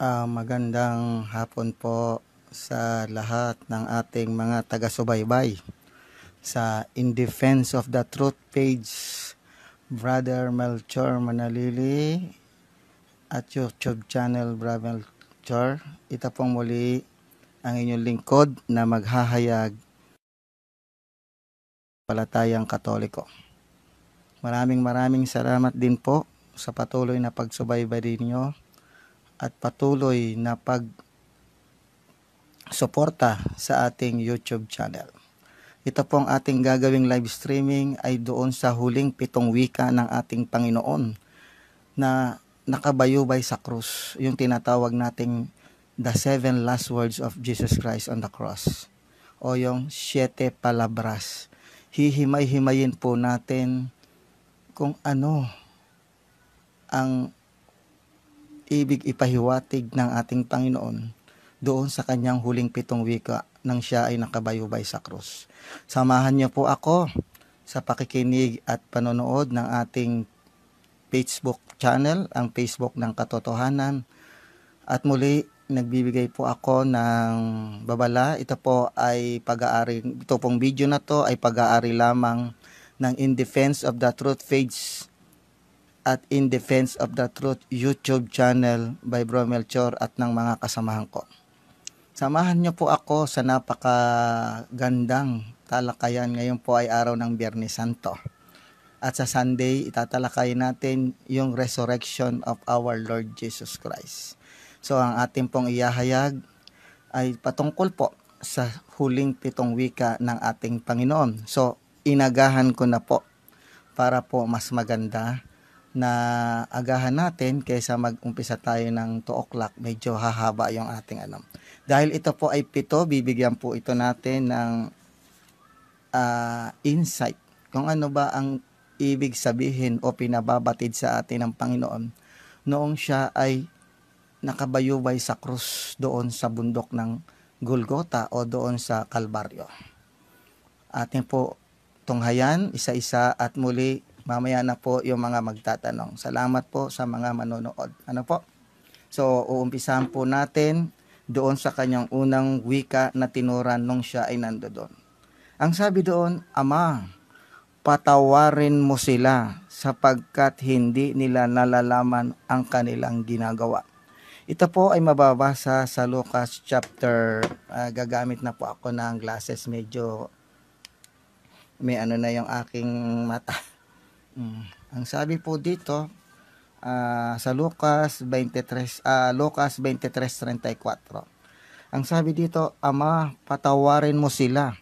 Magandang hapon po sa lahat ng ating mga taga-subaybay sa In Defense of the Truth page, Brother Melchor Manalili at YouTube channel Brother Melchor. Ito pong muli ang inyong lingkod na maghahayag palatayang Katoliko. Maraming salamat din po sa patuloy na pagsubaybay ninyo at patuloy na pag-suporta sa ating YouTube channel. Ito pong ating gagawing live streaming ay doon sa huling 7 wika ng ating Panginoon na nakabayubay sa krus, yung tinatawag nating the 7 last words of Jesus Christ on the cross, o yung 7 palabras. Hihimay-himayin po natin kung ano ang ibig ipahiwatig ng ating Panginoon doon sa kanyang huling 7 wika nang siya ay nakabayubay sa krus. Samahan niyo po ako sa pakikinig at panonood ng ating Facebook channel, ang Facebook ng Katotohanan. At muli, nagbibigay po ako ng babala. Ito pong video na to ay pag-aari lamang ng In Defense of the Truth page at In Defense of the Truth YouTube channel by Bro Melchor at ng mga kasamahan ko. Samahan niyo po ako sa napakagandang talakayan. Ngayon po ay araw ng Biyernes Santo. At sa Sunday, itatalakayin natin yung resurrection of our Lord Jesus Christ. So ang ating pong iyahayag ay patungkol po sa huling 7 wika ng ating Panginoon. So inagahan ko na po para po mas maganda na agahan natin kaysa mag-umpisa tayo ng 2 o'clock. Medyo hahaba yung ating Dahil ito po ay 7, bibigyan po ito natin ng insight kung ano ba ang ibig sabihin o pinababatid sa atin ng Panginoon noong siya ay nakabayubay sa krus doon sa bundok ng Golgota o doon sa Kalbaryo. Atin po tunghayan isa-isa at muli mamaya na po yung mga magtatanong. Salamat po sa mga manonood. So uumpisahan po natin doon sa kanyang unang wika na tinuran nung siya ay nandoon. Ang sabi doon, Ama, patawarin mo sila sapagkat hindi nila nalalaman ang kanilang ginagawa. Ito po ay mababasa sa Lucas chapter, gagamit na po ako ng glasses, medyo may na yung aking mata. Ang sabi po dito sa Lucas 23:34. Ang sabi dito, Ama, patawarin mo sila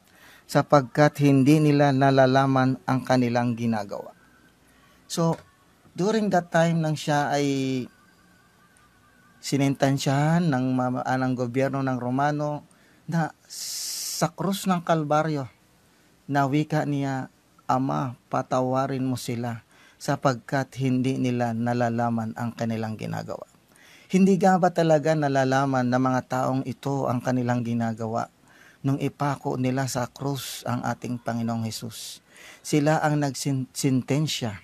sapagkat hindi nila nalalaman ang kanilang ginagawa. So, during that time nang siya ay sinentansyahan ng gobyerno ng Romano na sa krus ng Kalbaryo, na wika niya, Ama, patawarin mo sila sapagkat hindi nila nalalaman ang kanilang ginagawa. Hindi nga ba talaga nalalaman ng mga taong ito ang kanilang ginagawa nung ipako nila sa krus ang ating Panginoong Hesus? Sila ang nagsintensya,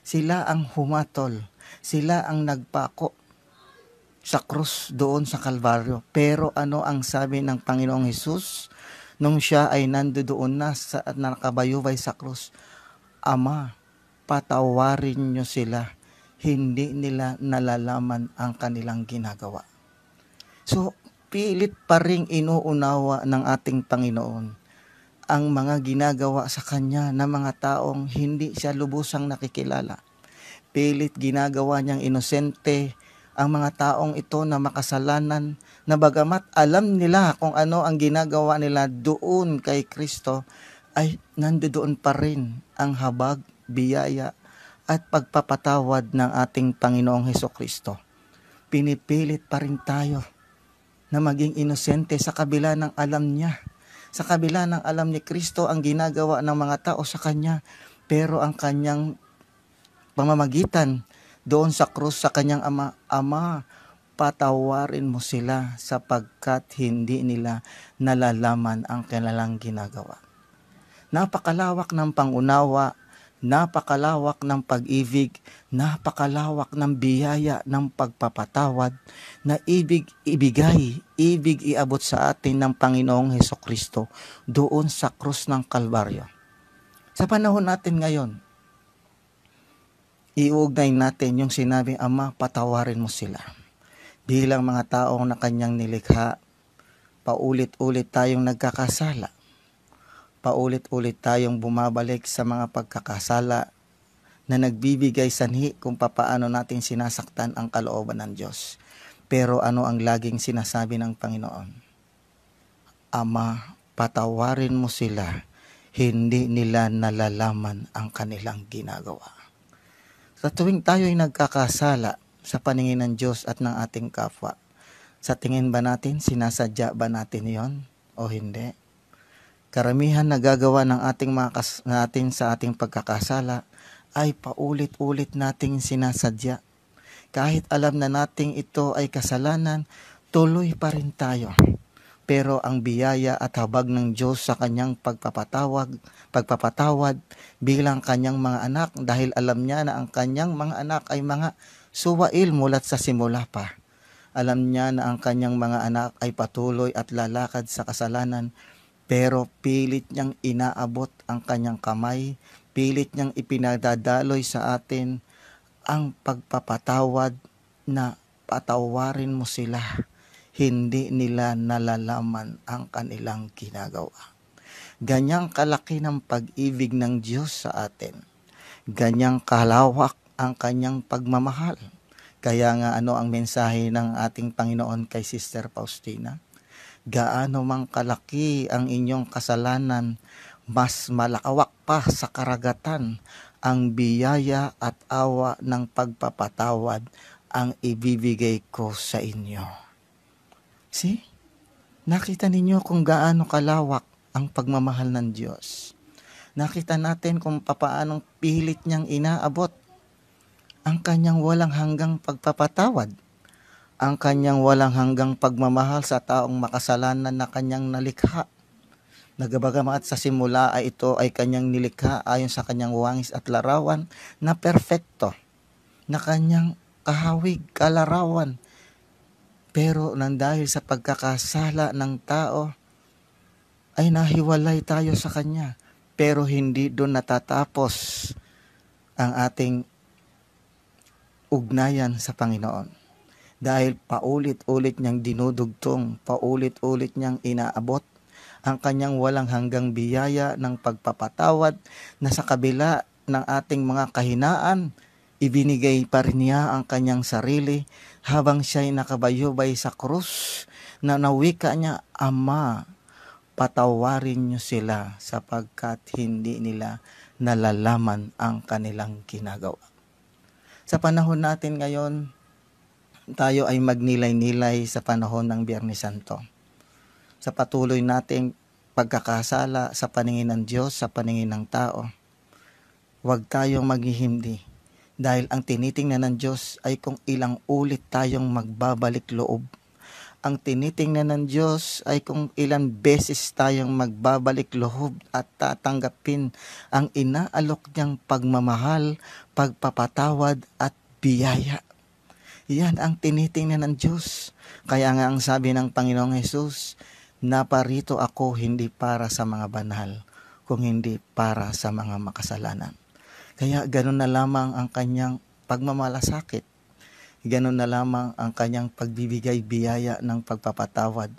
sila ang humatol, sila ang nagpako sa krus doon sa Kalbaryo. Pero ano ang sabi ng Panginoong Hesus nung siya ay nandoon na sa nakabayubay sa krus? Ama, patawarin niyo sila, hindi nila nalalaman ang kanilang ginagawa. So, pilit pa ring inuunawa ng ating Panginoon ang mga ginagawa sa kanya ng mga taong hindi siya lubusang nakikilala. Pilit ginagawa niyang inosente ang mga taong ito na makasalanan, na bagamat alam nila kung ano ang ginagawa nila doon kay Kristo, ay nandoon pa rin ang habag, biyaya at pagpapatawad ng ating Panginoong Hesukristo. Pinipilit pa rin tayo na maging inosente sa kabila ng alam niya. Sa kabila ng alam ni Kristo ang ginagawa ng mga tao sa kanya, pero ang kanyang pamamagitan doon sa krus sa kanyang Ama, patawarin mo sila sapagkat hindi nila nalalaman ang kanilang ginagawa. Napakalawak ng pangunawa Napakalawak ng pag-ibig, napakalawak ng biyaya ng pagpapatawad na ibig ibigay, ibig iabot sa atin ng Panginoong Hesukristo doon sa krus ng Kalbaryo. Sa panahon natin ngayon, iugnay natin yung sinabi, Ama, patawarin mo sila. Bilang mga taong na kanyang nilikha, paulit-ulit tayong nagkakasala. Paulit-ulit tayong bumabalik sa mga pagkakasala na nagbibigay sanhi kung papaano natin sinasaktan ang kalooban ng Diyos. Pero ano ang laging sinasabi ng Panginoon? Ama, patawarin mo sila, hindi nila nalalaman ang kanilang ginagawa. Sa tuwing tayo ay nagkakasala sa paningin ng Diyos at ng ating kapwa, sa tingin ba natin, sinasadya ba natin yon o hindi? Karamihan na gagawa ng natin sa ating pagkakasala ay paulit-ulit nating sinasadya. Kahit alam na nating ito ay kasalanan, tuloy pa rin tayo. Pero ang biyaya at habag ng Diyos sa kanyang pagpapatawad bilang kanyang mga anak, dahil alam niya na ang kanyang mga anak ay mga suwail mulat sa simula pa. Alam niya na ang kanyang mga anak ay patuloy at lalakad sa kasalanan, pero pilit niyang inaabot ang kanyang kamay, pilit niyang ipinadadaloy sa atin ang pagpapatawad na patawarin mo sila. Hindi nila nalalaman ang kanilang ginagawa. Ganyang kalaki ng pag-ibig ng Diyos sa atin. Ganyang kalawak ang kanyang pagmamahal. Kaya nga ano ang mensahe ng ating Panginoon kay Sister Faustina? Gaano mang kalaki ang inyong kasalanan, mas malawak pa sa karagatan ang biyaya at awa ng pagpapatawad ang ibibigay ko sa inyo. See? Nakita ninyo kung gaano kalawak ang pagmamahal ng Diyos. Nakita natin kung papaanong pilit niyang inaabot ang kanyang walang hanggang pagpapatawad, ang kanyang walang hanggang pagmamahal sa taong makasalanan na kanyang nalikha. Nagabagamat sa simula ay ito ay kanyang nilikha ayon sa kanyang wangis at larawan na perpekto, na kanyang kahawig, kalarawan. Pero nang dahil sa pagkakasala ng tao, ay nahiwalay tayo sa kanya. Pero hindi doon natatapos ang ating ugnayan sa Panginoon. Dahil paulit-ulit niyang dinudugtong, paulit-ulit niyang inaabot ang kanyang walang hanggang biyaya ng pagpapatawad na sa kabila ng ating mga kahinaan, ibinigay pa rin niya ang kanyang sarili habang siya'y nakabayubay sa krus na nawika niya, Ama, patawarin niyo sila sapagkat hindi nila nalalaman ang kanilang ginagawa. Sa panahon natin ngayon, tayo ay magnilay-nilay sa panahon ng Biyernes Santo. Sa patuloy nating pagkakasala sa paningin ng Diyos, sa paningin ng tao, huwag tayong maghihimdi. Dahil ang tinitingnan ng Diyos ay kung ilang ulit tayong magbabalik loob. Ang tinitingnan ng Diyos ay kung ilang beses tayong magbabalik loob at tatanggapin ang inaalok niyang pagmamahal, pagpapatawad at biyaya. Yan ang tinitingnan ng Diyos. Kaya nga ang sabi ng Panginoong Hesus, naparito ako hindi para sa mga banal, kung hindi para sa mga makasalanan. Kaya ganun na lamang ang kanyang pagmamalasakit. Ganun na lamang ang kanyang pagbibigay biyaya ng pagpapatawad.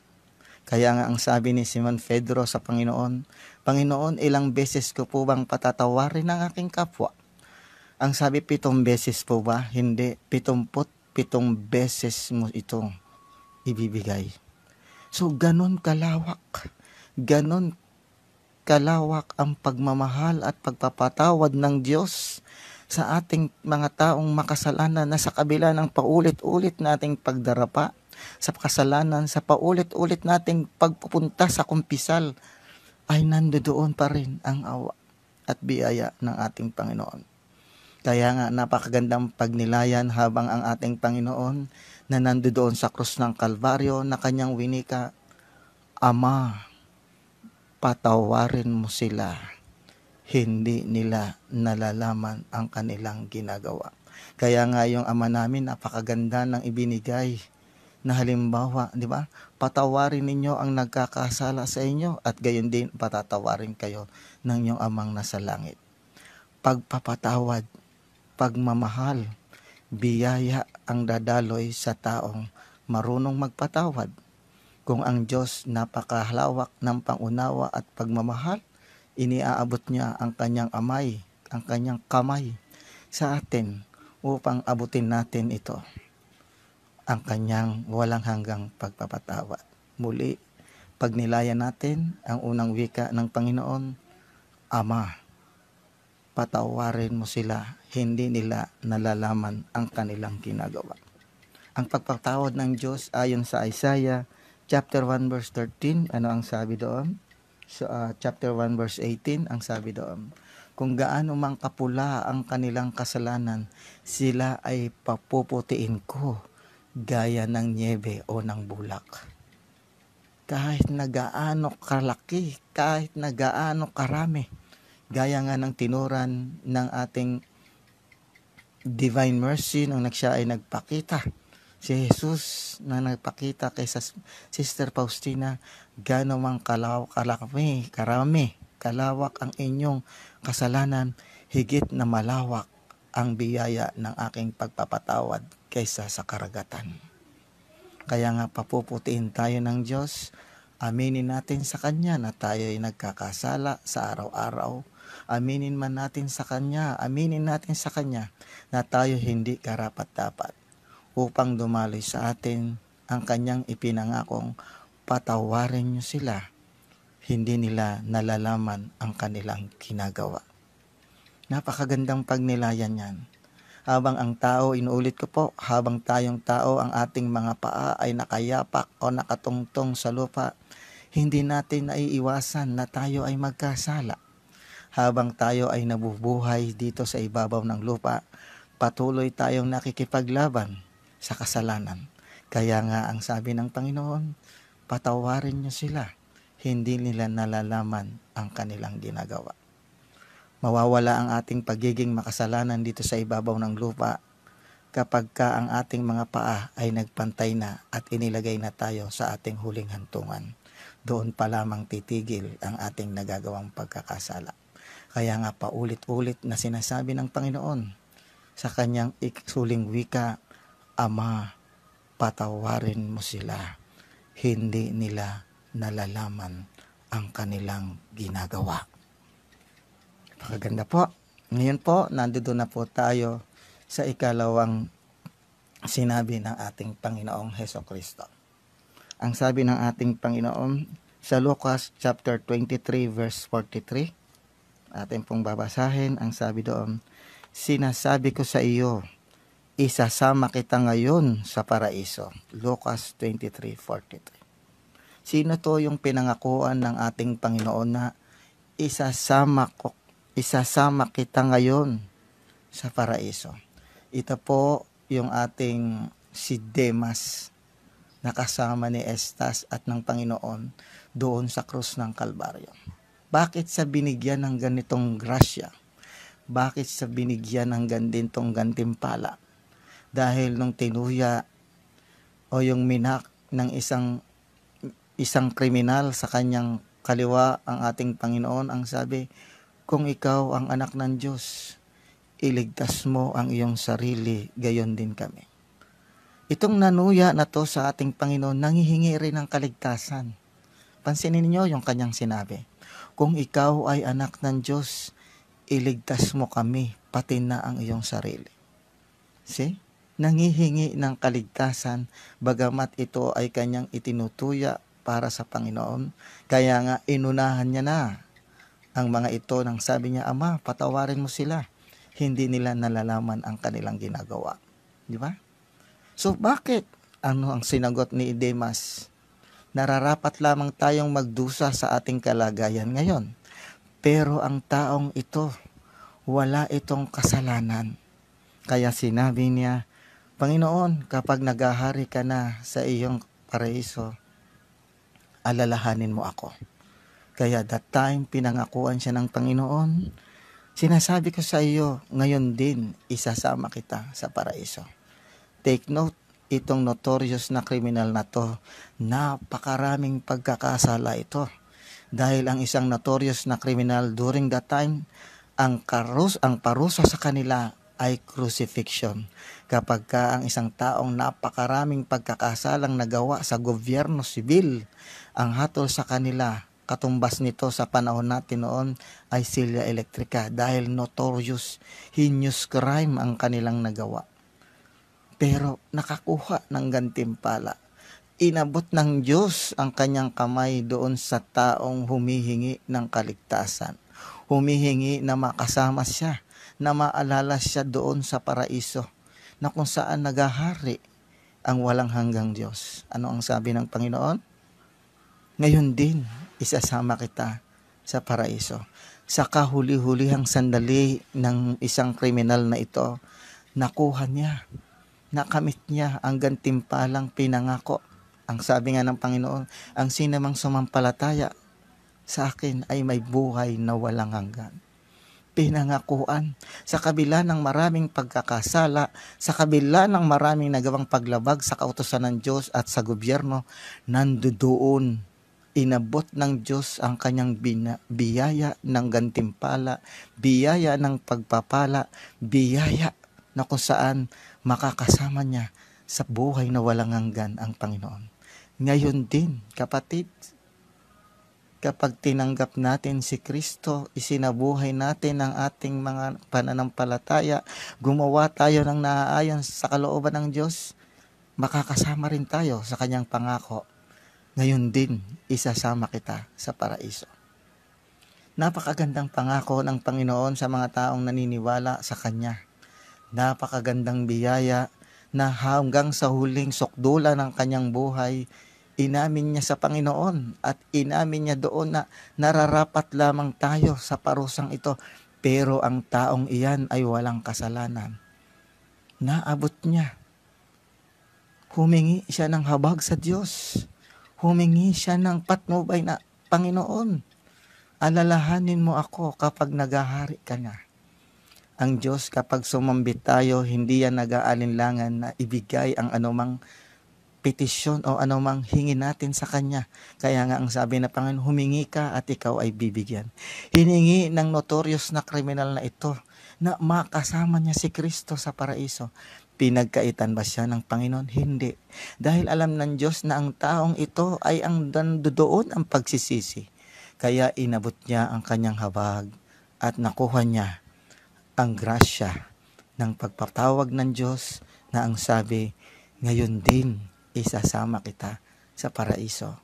Kaya nga ang sabi ni Simon Pedro sa Panginoon, Panginoon, ilang beses ko po bang patatawarin ang aking kapwa? Ang sabi, 7 beses po ba? Hindi, 77 beses mo itong ibibigay. So, ganun kalawak ang pagmamahal at pagpapatawad ng Diyos sa ating mga taong makasalanan na sa kabila ng paulit-ulit nating pagdarapa sa kasalanan, sa paulit-ulit nating pagpupunta sa kumpisal, ay nandoon pa rin ang awa at biyaya ng ating Panginoon. Kaya nga napakagandang pagnilayan habang ang ating Panginoon na nandoon sa krus ng Kalbaryo na kanyang winika, Ama, patawarin mo sila, hindi nila nalalaman ang kanilang ginagawa. Kaya nga yung Ama namin, napakaganda ng ibinigay na halimbawa, di ba? Patawarin ninyo ang nagkakasala sa inyo at gayon din patatawarin kayo ng inyong Amang nasa langit. Pagpapatawad, pagmamahal, biyaya ang dadaloy sa taong marunong magpatawad. Kung ang Diyos napakahalawak ng pangunawa at pagmamahal, iniaabot niya ang kanyang ang kanyang kamay sa atin upang abutin natin ito, ang kanyang walang hanggang pagpapatawad. Muli, pagnilayan natin ang unang wika ng Panginoon, Ama, patawarin mo sila, hindi nila nalalaman ang kanilang ginagawa. Ang pagpatawad ng Diyos ayon sa Isaiah chapter 1 verse 13, ano ang sabi doon? So, chapter 1 verse 18, ang sabi doon, kung gaano mang kapula ang kanilang kasalanan, sila ay papuputiin ko gaya ng niebe o ng bulak. Kahit na gaano kalaki, kahit na gaano karami, gaya nga ng tinuran ng ating divine mercy nung siya ay nagpakita, si Jesus na nagpakita kay Sister Faustina, gaano mang kalawak ang inyong kasalanan, higit na malawak ang biyaya ng aking pagpapatawad kaysa sa karagatan. Kaya nga papuputiin tayo ng Diyos, aminin natin sa Kanya na tayo ay nagkakasala sa araw-araw. Aminin natin sa Kanya na tayo hindi karapat-dapat, upang dumaloy sa atin ang Kanyang ipinangakong patawarin niyo sila, hindi nila nalalaman ang kanilang ginagawa. Napakagandang pagnilayan yan. Habang ang tao, inuulit ko po, habang tayong tao ang ating mga paa ay nakayapak o nakatungtong sa lupa, hindi natin naiiwasan na tayo ay magkasala. Habang tayo ay nabubuhay dito sa ibabaw ng lupa, patuloy tayong nakikipaglaban sa kasalanan. Kaya nga ang sabi ng Panginoon, patawarin niyo sila, hindi nila nalalaman ang kanilang ginagawa. Mawawala ang ating pagiging makasalanan dito sa ibabaw ng lupa kapag ka ang ating mga paa ay nagpantay na at inilagay na tayo sa ating huling hantungan. Doon pa lamang titigil ang ating nagagawang pagkakasala. Kaya nga paulit-ulit na sinasabi ng Panginoon sa kanyang iksuling wika, Ama, patawarin mo sila, hindi nila nalalaman ang kanilang ginagawa. Napakaganda po. Ngayon po, nandoon na po tayo sa ikalawang sinabi ng ating Panginoong Hesukristo. Ang sabi ng ating Panginoon sa Lucas chapter 23 verse 43, atin pong babasahin, ang sabi doon, sinasabi ko sa iyo, isasama kita ngayon sa paraiso. Lucas 23:43. Sino to yung pinangakuan ng ating Panginoon na isasama kita ngayon sa paraiso? Ito po yung ating si Demas na kasama ni Estas at ng Panginoon doon sa krus ng Kalbaryo. Bakit sa binigyan ng ganitong grasya? Bakit sa binigyan ng ganitong gantimpala? Dahil nung tinuya o yung minak ng isang kriminal sa kanyang kaliwa ang ating Panginoon, ang sabi, kung ikaw ang anak ng Diyos, iligtas mo ang iyong sarili, gayon din kami. Itong nanuya na to sa ating Panginoon, nanghihingi rin ng kaligtasan. Pansinin niyo yung kanyang sinabi, kung ikaw ay anak ng Diyos, iligtas mo kami, pati na ang iyong sarili. See? Nanghihingi ng kaligtasan, bagamat ito ay kanyang itinutuya para sa Panginoon. Kaya nga inunahan niya na ang mga ito nang sabi niya, Ama, patawarin mo sila, hindi nila nalalaman ang kanilang ginagawa. Di ba? So bakit? Ano ang sinagot ni Demas? Nararapat lamang tayong magdusa sa ating kalagayan ngayon. Pero ang taong ito, wala itong kasalanan. Kaya sinabi niya, Panginoon, kapag naghahari ka na sa iyong paraiso, alalahanin mo ako. Kaya that time, pinangakuan siya ng Panginoon. Sinasabi ko sa iyo, ngayon din, isasama kita sa paraiso. Take note, itong notorious na kriminal na to, napakaraming pagkakasala ito. Dahil ang isang notorious na kriminal during that time, ang parusa sa kanila ay crucifixion. Kapag ka ang isang taong napakaraming pagkakasalang nagawa sa gobyerno sibil, ang hatol sa kanila, katumbas nito sa panahon natin noon ay silya elektrika dahil notorious, heinous crime ang kanilang nagawa. Pero nakakuha ng gantimpala. Inabot ng Diyos ang kanyang kamay doon sa taong humihingi ng kaligtasan. Humihingi na makasama siya, na maalala siya doon sa paraiso, na kung saan nagahari ang walang hanggang Diyos. Ano ang sabi ng Panginoon? Ngayon din, isasama kita sa paraiso. Sa kahuli-hulihang sandali ng isang kriminal na ito, nakuha niya, nakamit niya ang gantimpalang pinangako. Ang sabi nga ng Panginoon, ang sinamang sumampalataya sa akin ay may buhay na walang hanggan. Pinangakuan sa kabila ng maraming pagkakasala, sa kabila ng maraming nagawang paglabag sa kautusan ng Diyos at sa gobyerno, nandoon, inabot ng Diyos ang kanyang biyaya ng gantimpala, biyaya ng pagpapala, biyaya na kung saan makakasama niya sa buhay na walang hanggan ang Panginoon. Ngayon din, kapatid, kapag tinanggap natin si Kristo, isinabuhay natin ang ating mga pananampalataya, gumawa tayo ng naaayon sa kalooban ng Diyos, makakasama rin tayo sa kanyang pangako. Ngayon din, isasama kita sa paraiso. Napakagandang pangako ng Panginoon sa mga taong naniniwala sa Kanya. Napakagandang biyaya na hanggang sa huling sukdulan ng kanyang buhay, inamin niya sa Panginoon at inamin niya doon na nararapat lamang tayo sa parusang ito. Pero ang taong iyan ay walang kasalanan. Naabot niya. Humingi siya ng habag sa Diyos. Humingi siya ng patnubay na, Panginoon, alalahanin mo ako kapag naghahari ka na. Ang Diyos kapag sumambit tayo, hindi yan nag-aalinlangan na ibigay ang anumang petisyon o anumang hingi natin sa Kanya. Kaya nga ang sabi na Panginoon, humingi ka at ikaw ay bibigyan. Hiningi ng notorious na kriminal na ito na makasama niya si Kristo sa paraiso. Pinagkaitan ba siya ng Panginoon? Hindi. Dahil alam ng Diyos na ang taong ito ay ang doon ang pagsisisi. Kaya inabot niya ang kanyang habag at nakuha niya ang grasya ng pagpatawag ng Diyos na ang sabi, ngayon din isasama kita sa paraiso.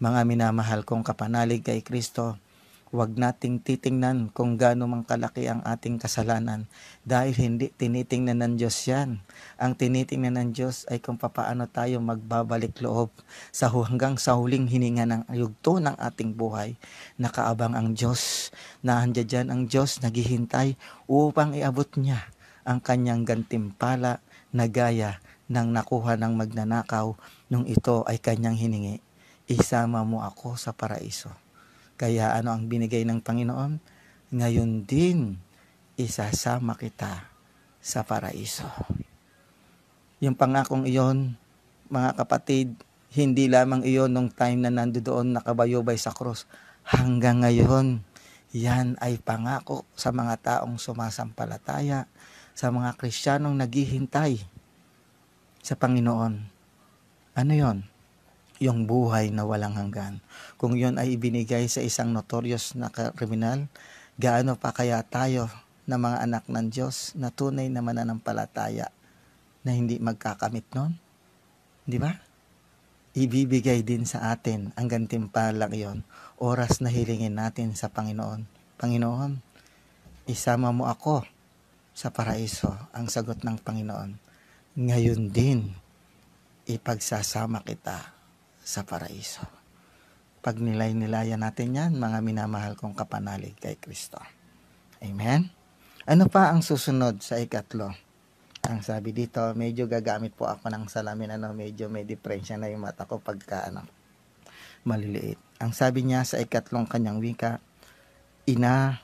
Mga minamahal kong kapanalig kay Kristo, huwag nating titingnan kung gaano mang kalaki ang ating kasalanan dahil hindi tinitingnan ng Diyos yan. Ang tinitingnan ng Diyos ay kung papaano tayo magbabalik loob sa hanggang sa huling hininga ng yugto ng ating buhay. Nakaabang ang Diyos, naandyan dyan ang Diyos, naghihintay upang iabot niya ang kanyang gantimpala na gaya ng nakuha ng magnanakaw nung ito ay kanyang hiningi. Isama mo ako sa paraiso. Kaya ano ang binigay ng Panginoon? Ngayon din, isasama kita sa paraiso. Yung pangakong iyon, mga kapatid, hindi lamang iyon nung time na nandoon nakabayubay sa krus. Hanggang ngayon, yan ay pangako sa mga taong sumasampalataya, sa mga Kristiyanong naghihintay sa Panginoon. Ano yon? Yung buhay na walang hanggan. Kung yun ay ibinigay sa isang notorious na kriminal, gaano pa kaya tayo na mga anak ng Diyos na tunay na mananampalataya na hindi magkakamit nun? Di ba? Ibibigay din sa atin ang gantimpalang iyon. Oras na hilingin natin sa Panginoon. Panginoon, isama mo ako sa paraiso. Ang sagot ng Panginoon, ngayon din, ipagsasama kita sa paraiso. Pag nilay-nilayan natin yan, mga minamahal kong kapanalig kay Kristo. Amen? Ano pa ang susunod sa ikatlo? Ang sabi dito, medyo gagamit po ako ng salamin, medyo may diferensya na yung mata ko pagka maliliit. Ang sabi niya sa ikatlong kanyang wika, Ina,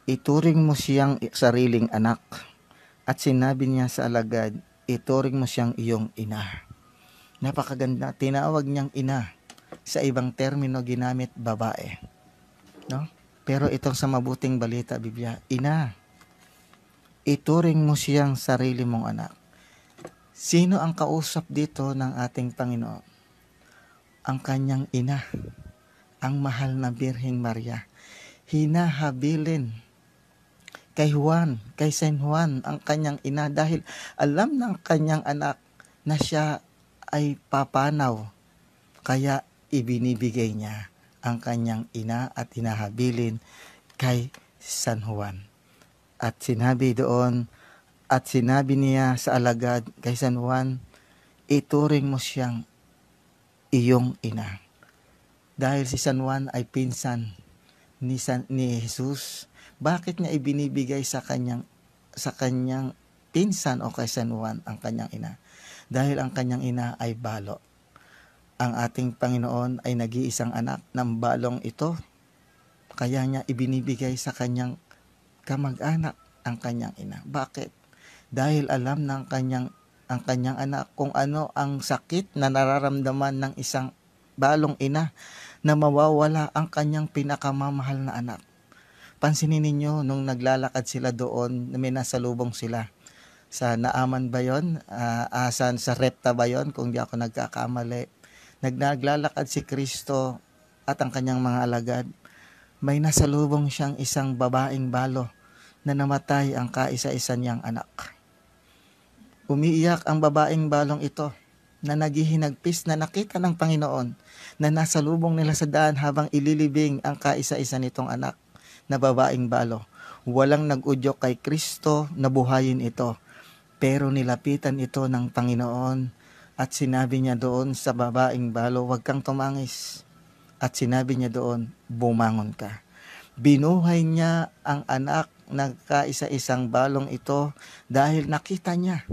ituring mo siyang sariling anak. At sinabi niya sa alagad, ituring mo siyang iyong ina. Napakaganda, tinawag niyang ina. Sa ibang termino ginamit babae. No? Pero itong sa mabuting balita, Biblia, ina, ituring mo siyang sarili mong anak. Sino ang kausap dito ng ating Panginoon? Ang kanyang ina, ang mahal na Birheng Maria. Hinahabilin kay Juan, kay San Juan, ang kanyang ina dahil alam ng kanyang anak na siya ay papanaw. Kaya ibinibigay niya ang kanyang ina at hinahabilin kay San Juan. At sinabi doon, at sinabi niya sa alagad kay San Juan, ituring mo siyang iyong ina. Dahil si San Juan ay pinsan ni Jesus, bakit niya ibinibigay sa kanyang pinsan o kay San Juan ang kanyang ina? Dahil ang kanyang ina ay balo. Ang ating Panginoon ay nag-iisang anak ng balong ito. Kaya niya ibinibigay sa kanyang kamag-anak ang kanyang ina. Bakit? Dahil alam ng ang kanyang anak kung ano ang sakit na nararamdaman ng isang balong ina na mawawala ang kanyang pinakamamahal na anak. Pansinin ninyo nung naglalakad sila doon, may nasalubong sila. Sa Naaman ba yun? Sa Repta ba yun? Kung di ako nagkakamali. Naglalakad si Kristo at ang kanyang mga alagad. May nasalubong siyang isang babaeng balo na namatay ang kaisa-isa niyang anak. Umiiyak ang babaeng balong ito na naghihinagpis na nakita ng Panginoon na nasalubong nila sa daan habang ililibing ang kaisa-isa nitong anak na babaeng balo. Walang nag-udyok kay Kristo na buhayin ito, pero nilapitan ito ng Panginoon at sinabi niya doon sa babaeng balo, huwag kang tumangis. At sinabi niya doon, bumangon ka. Binuhay niya ang anak ng kaisa-isang balong ito dahil nakita niya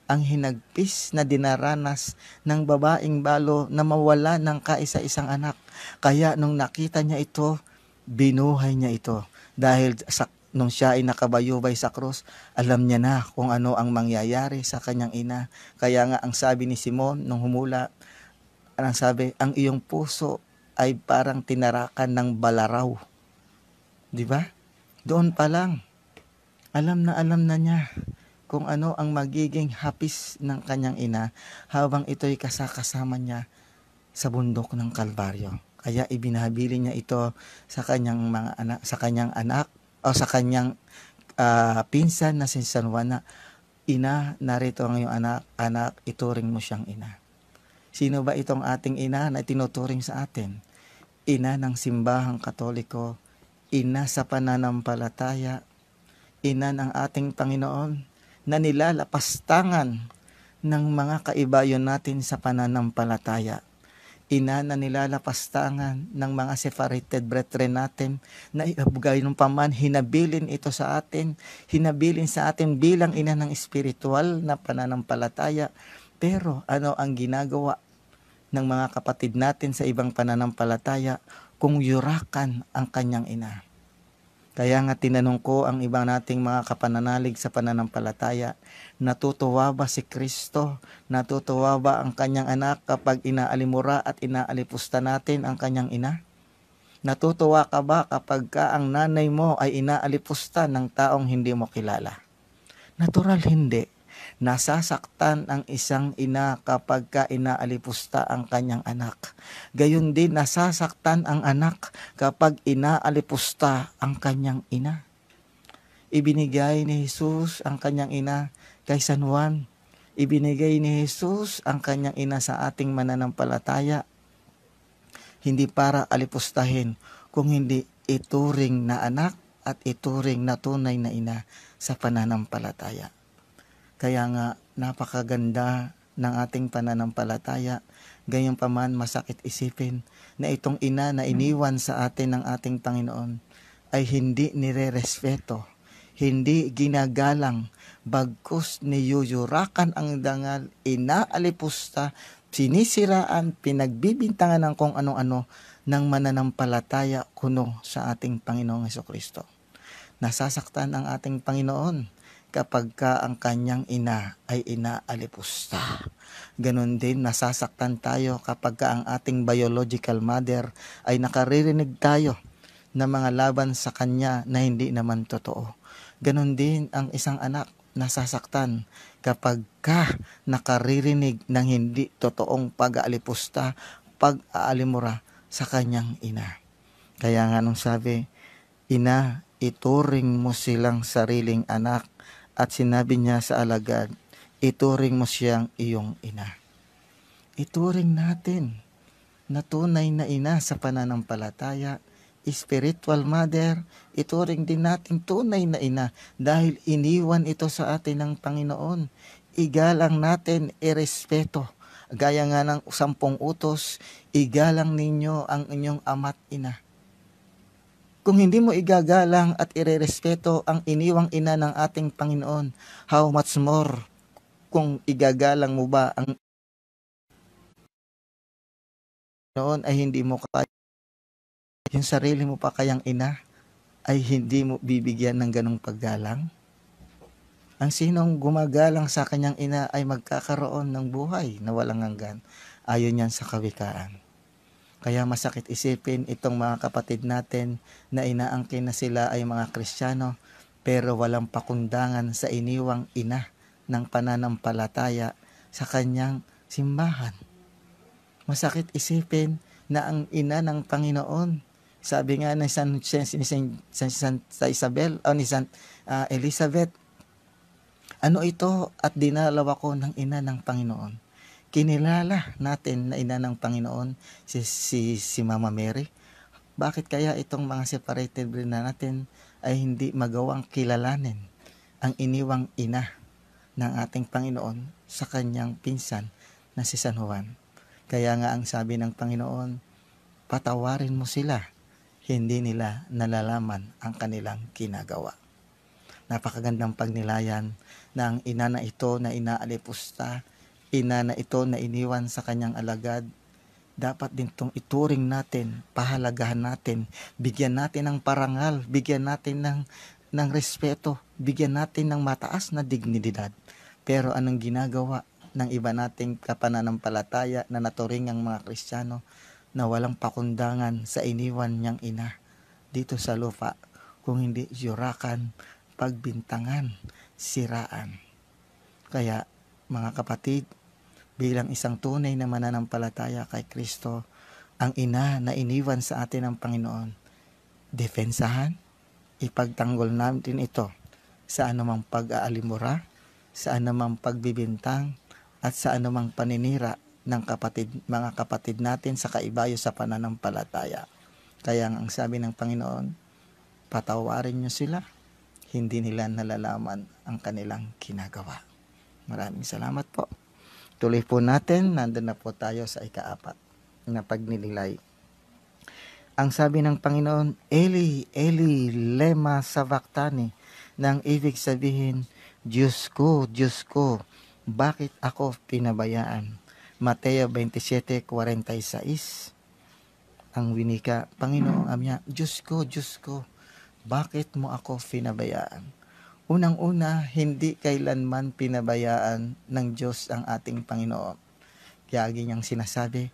ang hinagpis na dinaranas ng babaeng balo na mawala ng kaisa-isang anak. Kaya nung nakita niya ito, binuhay niya ito. Dahil nung siya ay nakabayubay sa krus, alam niya na kung ano ang mangyayari sa kanyang ina. Kaya nga ang sabi ni Simon nung humula, ang sabi, ang iyong puso ay parang tinarakan ng balaraw. Di ba? Doon pa lang, alam na niya kung ano ang magiging hapis ng kanyang ina habang ito'y kasama niya sa bundok ng Kalbaryo. Kaya ibinahabilin niya ito sa kanyang mga anak, sa kanyang anak o sa kanyang pinsan na si San Juan na, ina, narito ang iyong anak, ituring mo siyang ina. Sino ba itong ating ina na tinuturing sa atin? Ina ng simbahang Katoliko, ina sa pananampalataya, ina ng ating Panginoon na nilalapastangan ng mga kaibayon natin sa pananampalataya. Ina na nilalapastangan ng mga separated brethren natin na gayon pa man hinabilin ito sa atin, hinabilin sa atin bilang ina ng espiritual na pananampalataya. Pero ano ang ginagawa ng mga kapatid natin sa ibang pananampalataya kung yurakan ang kanyang ina? Kaya nga tinanong ko ang iba nating mga kapananalig sa pananampalataya, natutuwa ba si Kristo? Natutuwa ba ang kanyang anak kapag inaalimura at inaalipusta natin ang kanyang ina? Natutuwa ka ba kapag ang nanay mo ay inaalipusta ng taong hindi mo kilala? Natural hindi. Nasasaktan ang isang ina kapag inaalipusta ang kanyang anak. Gayon din nasasaktan ang anak kapag inaalipusta ang kanyang ina. Ibinigay ni Jesus ang kanyang ina kay San Juan. Ibinigay ni Jesus ang kanyang ina sa ating mananampalataya. Hindi para alipustahin, kung hindi ituring na anak at ituring na tunay na ina sa pananampalataya. Kaya nga napakaganda ng ating pananampalataya. Gayunpaman masakit isipin na itong ina na iniwan sa atin ng ating Panginoon ay hindi nire-respeto, hindi ginagalang, bagkus niyuyurakan ang dangal, inaalipusta, sinisiraan, pinagbibintangan ng kung ano-ano ng mananampalataya kuno sa ating Panginoong Hesukristo. Nasasaktan ang ating Panginoon kapag ang kanyang ina ay inaalipusta. Ganon din, nasasaktan tayo kapag ang ating biological mother ay nakaririnig tayo ng mga laban sa kanya na hindi naman totoo. Ganon din ang isang anak, nasasaktan kapag nakaririnig ng hindi totoong pag-aalipusta, pag-aalimura sa kanyang ina. Kaya nga nung sabi, ina, ituring mo silang sariling anak, at sinabi niya sa alagad, ituring mo siyang iyong ina. Ituring natin na tunay na ina sa pananampalataya, spiritual mother, ituring din natin tunay na ina dahil iniwan ito sa atin ng Panginoon. Igalang natin, irespeto. Gaya nga ng 10 utos, igalang ninyo ang inyong ama't ina. Kung hindi mo igagalang at irerespeto ang iniwang ina ng ating Panginoon, how much more kung igagalang mo ba ang noon ay hindi mo kaya, yung sarili mo pa kayang ina ay hindi mo bibigyan ng ganong paggalang? Ang sinong gumagalang sa kanyang ina ay magkakaroon ng buhay na walang hanggan. Ayon yan sa kawikaan. Kaya masakit isipin itong mga kapatid natin na inaangkin na sila ay mga Kristiyano pero walang pakundangan sa iniwang ina ng pananampalataya sa kanyang simbahan. Masakit isipin na ang ina ng Panginoon, sabi nga ni San Isabel o ni San Elizabeth, ano ito at dinalaw ko ng ina ng Panginoon. Kinilala natin na ina ng Panginoon si Mama Mary. Bakit kaya itong mga separated na natin ay hindi magawang kilalanin ang iniwang ina ng ating Panginoon sa kanyang pinsan na si San Juan? Kaya nga ang sabi ng Panginoon, patawarin mo sila, hindi nila nalalaman ang kanilang ginagawa. Napakagandang pagnilayan ng ina na ito na inaalipusta, ina na ito na iniwan sa kanyang alagad. Dapat din itong ituring natin, pahalagahan natin, bigyan natin ng parangal, bigyan natin ng respeto, bigyan natin ng mataas na dignidad. Pero anong ginagawa ng iba nating kapananampalataya na naturingang mga Kristiyano na walang pakundangan sa iniwan niyang ina dito sa lupa, kung hindi yurakan, pagbintangan, siraan. Kaya mga kapatid, bilang isang tunay na mananampalataya kay Kristo, ang ina na iniwan sa atin ng Panginoon, defensahan, ipagtanggol natin ito sa anumang pag-aalimura, sa anumang pagbibintang, at sa anumang paninira ng mga kapatid natin sa kaibayo sa pananampalataya. Kaya ang sabi ng Panginoon, patawarin niyo sila, hindi nila nalalaman ang kanilang ginagawa. Maraming salamat po. Tuloy po natin, nandun na po tayo sa ika-4 na pagnililay. Ang sabi ng Panginoon, Eli, Eli, lema sabachthani, nang ibig sabihin, Diyos ko, bakit ako pinabayaan? Mateo 27:46. Ang winika, Panginoong Amya, Diyos ko, bakit mo ako pinabayaan? Unang-una, hindi kailanman pinabayaan ng Diyos ang ating Panginoon. Kaya niyang sinasabi,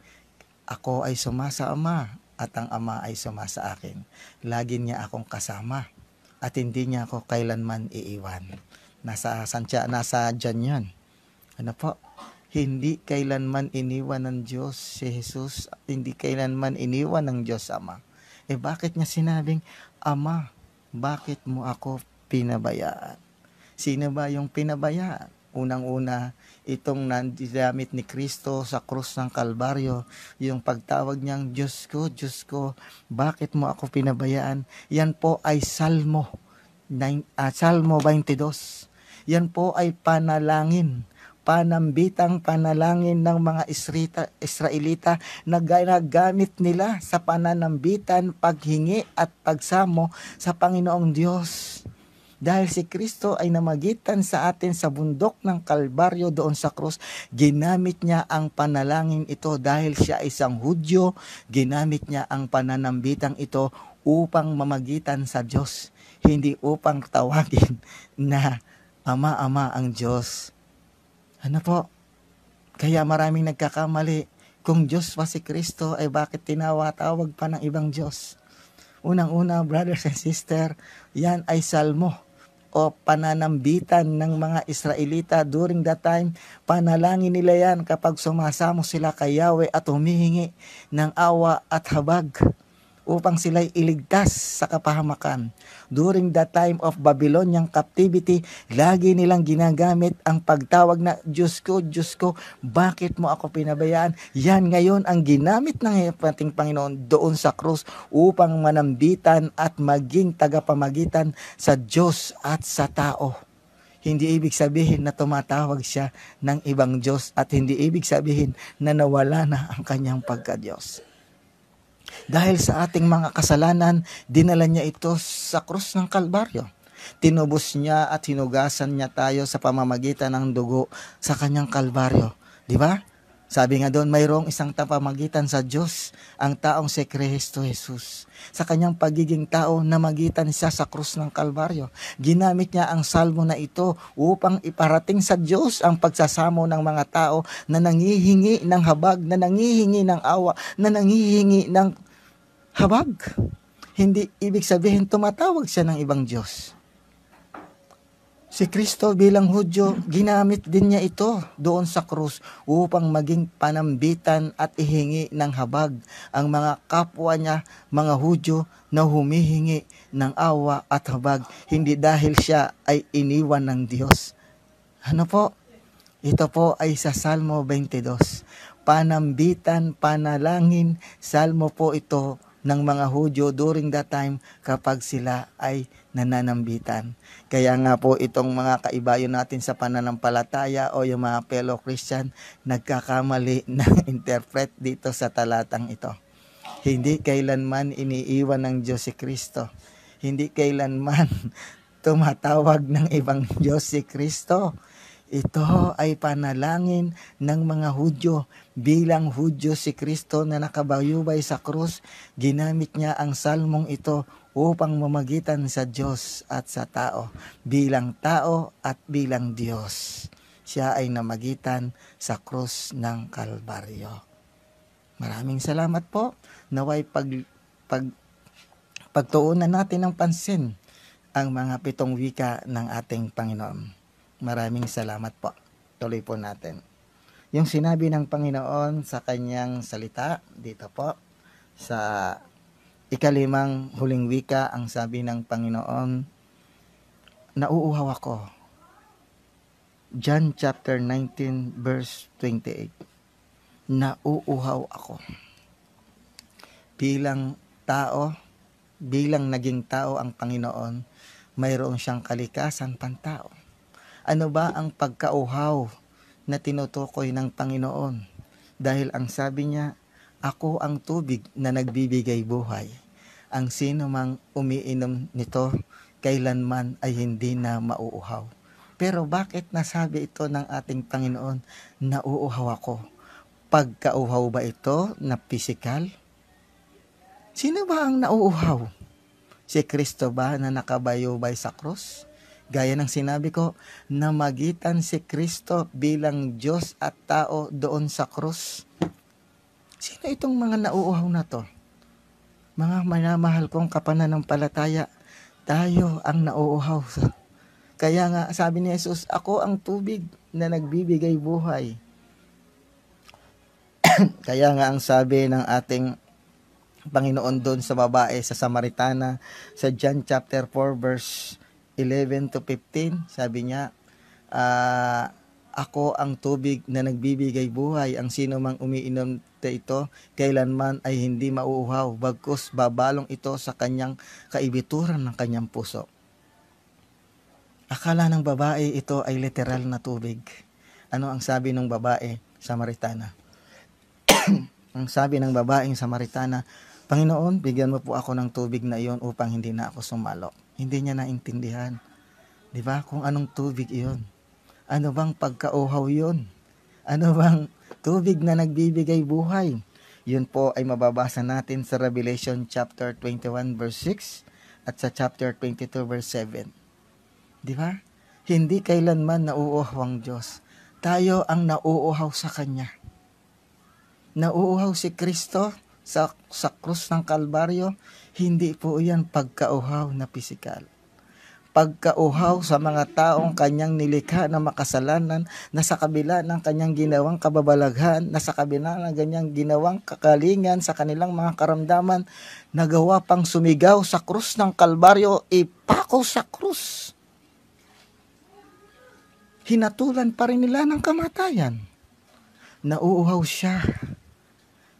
ako ay sumasa Ama at ang Ama ay sumasa akin. Lagi niya akong kasama at hindi niya ako kailanman iiwan. Nasa dyan yan. Ano po? Hindi kailanman iniwan ng Diyos si Jesus. Hindi kailanman iniwan ng Diyos Ama. Bakit niya sinabing, Ama, bakit mo ako pinabayaan? Sino ba yung pinabayaan? Unang-una, itong nandidamit ni Kristo sa krus ng Kalbaryo, yung pagtawag niyang, Diyos ko, bakit mo ako pinabayaan? Yan po ay Salmo 22. Yan po ay panambitang panalangin ng mga Israelita na ginagamit nila sa pananambitan, paghingi at pagsamo sa Panginoong Diyos. Dahil si Kristo ay namagitan sa atin sa bundok ng Kalbaryo doon sa krus, ginamit niya ang panalangin ito dahil siya ay isang Hudyo, ginamit niya ang pananambitang ito upang mamagitan sa Diyos, hindi upang tawagin na Ama ang Diyos. Ano po? Kaya maraming nagkakamali. Kung Diyos pa si Kristo, ay bakit tinawag pa ng ibang Diyos? Unang-una, brothers and sisters, yan ay salmo o pananambitan ng mga Israelita during that time. Panalangin nila yan kapag sumasamo sila kay Yahweh at humihingi ng awa at habag upang sila'y iligtas sa kapahamakan. During the time of Babylonian captivity, lagi nilang ginagamit ang pagtawag na Diyos ko, bakit mo ako pinabayaan? Yan ngayon ang ginamit ng ating Panginoon doon sa krus upang manambitan at maging tagapamagitan sa Diyos at sa tao. Hindi ibig sabihin na tumatawag siya ng ibang Diyos at hindi ibig sabihin na nawala na ang kanyang pagka-Diyos. Dahil sa ating mga kasalanan, dinala niya ito sa krus ng Kalbaryo. Tinubos niya at hinugasan niya tayo sa pamamagitan ng dugo sa kanyang Kalbaryo. Di ba? Sabi nga doon, mayroong isang tapamagitan sa Diyos, ang taong si Kristo Jesus. Sa kanyang pagiging tao, namagitan siya sa krus ng Kalbaryo. Ginamit niya ang salmo na ito upang iparating sa Diyos ang pagsasamo ng mga tao na nangihingi ng habag, na nangihingi ng awa, na nangihingi ng habag. Hindi ibig sabihin tumatawag siya ng ibang Diyos. Si Kristo bilang Hudyo, ginamit din niya ito doon sa krus upang maging panambitan at ihingi ng habag ang mga kapwa niya, mga Hudyo na humihingi ng awa at habag, hindi dahil siya ay iniwan ng Diyos. Ano po? Ito po ay sa Salmo 22. Panambitan, panalangin, salmo po ito ng mga Hudyo during that time kapag sila ay nananambitan. Kaya nga po itong mga kaibayo natin sa pananampalataya o yung mga fellow Christian, nagkakamali ng interpret dito sa talatang ito. Hindi kailanman iniiwan ng Diyos si Kristo. Hindi kailanman tumatawag ng ibang Diyos si Kristo. Ito ay panalangin ng mga Hudyo. Bilang Hudyo si Kristo na nakabayubay sa krus, ginamit niya ang salmong ito upang mamagitan sa Diyos at sa tao. Bilang tao at bilang Diyos, siya ay namagitan sa krus ng Kalbaryo. Maraming salamat po. Naway pagtuunan natin ng pansin ang mga 7 wika ng ating Panginoon. Maraming salamat po. Tuloy po natin. Yung sinabi ng Panginoon sa kanyang salita, dito po, sa 5 huling wika, ang sabi ng Panginoon, nauuhaw ako. John chapter 19 verse 28. Nauuhaw ako. Bilang tao, bilang naging tao ang Panginoon, mayroon siyang kalikasan pantao. Ano ba ang pagkauhaw na tinutukoy ng Panginoon? Dahil ang sabi niya, ako ang tubig na nagbibigay buhay. Ang sino mang umiinom nito, kailanman ay hindi na mauuhaw. Pero bakit nasabi ito ng ating Panginoon, nauuhaw ako? Pagkauhaw ba ito na pisikal? Sino ba ang nauuhaw? Si Kristo ba na nakabayubay sa krus? Gaya ng sinabi ko, namagitan si Kristo bilang Diyos at tao doon sa krus. Sino itong mga nauuhaw na to? Mga minamahal kong kapananampalataya, tayo ang nauuhaw. Kaya nga sabi ni Jesus, ako ang tubig na nagbibigay buhay. Kaya nga ang sabi ng ating Panginoon doon sa babae sa Samaritana, sa John chapter 4 verse 11 to 15, sabi niya, ako ang tubig na nagbibigay buhay. Ang sino mang umiinom ito, kailanman ay hindi mauuhaw, bagkus babalong ito sa kanyang kaibituran ng kanyang puso. Akala ng babae ito ay literal na tubig. Ano ang sabi ng babae, Samaritana? Ang sabi ng babaeng Samaritana, Panginoon, bigyan mo po ako ng tubig na iyon upang hindi na ako sumalo. Hindi niya naintindihan. Di ba? Kung anong tubig iyon. Ano bang pagkauhaw yun? Ano bang tubig na nagbibigay buhay? Yun po ay mababasa natin sa Revelation chapter 21 verse 6 at sa chapter 22 verse 7. Di ba? Hindi kailanman nauuhaw ang Diyos. Tayo ang nauuhaw sa Kanya. Nauuhaw si Kristo sa krus ng Kalbaryo, hindi po yan pagkauhaw na pisikal. Pagkauhaw sa mga taong kanyang nilikha na makasalanan, na sa kabila ng kanyang ginawang kababalaghan, na sa kabila ng kanyang ginawang kakalingan sa kanilang mga karamdaman, nagawa pang sumigaw sa krus ng Kalbaryo, ipako sa krus. Hinatulan pa rin nila ng kamatayan. Nauuhaw siya